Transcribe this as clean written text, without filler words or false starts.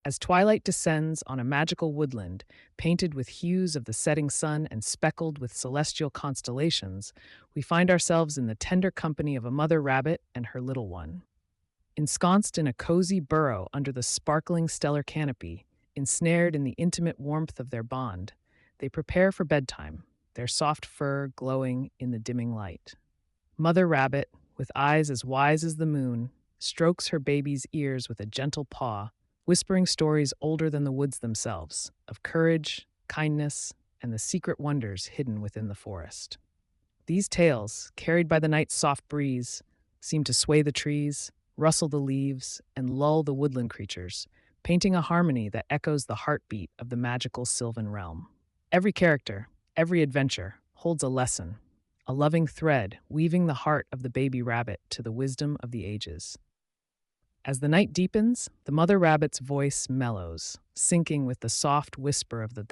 As twilight descends on a magical woodland, painted with hues of the setting sun and speckled with celestial constellations, we find ourselves in the tender company of a mother rabbit and her little one. Ensconced in a cozy burrow under the sparkling stellar canopy, ensnared in the intimate warmth of their bond, they prepare for bedtime, their soft fur glowing in the dimming light. Mother rabbit, with eyes as wise as the moon, strokes her baby's ears with a gentle paw, whispering stories older than the woods themselves, of courage, kindness, and the secret wonders hidden within the forest. These tales, carried by the night's soft breeze, seem to sway the trees, rustle the leaves, and lull the woodland creatures, painting a harmony that echoes the heartbeat of the magical sylvan realm. Every character, every adventure, holds a lesson, a loving thread weaving the heart of the baby rabbit to the wisdom of the ages. As the night deepens, the mother rabbit's voice mellows, syncing with the soft whisper of the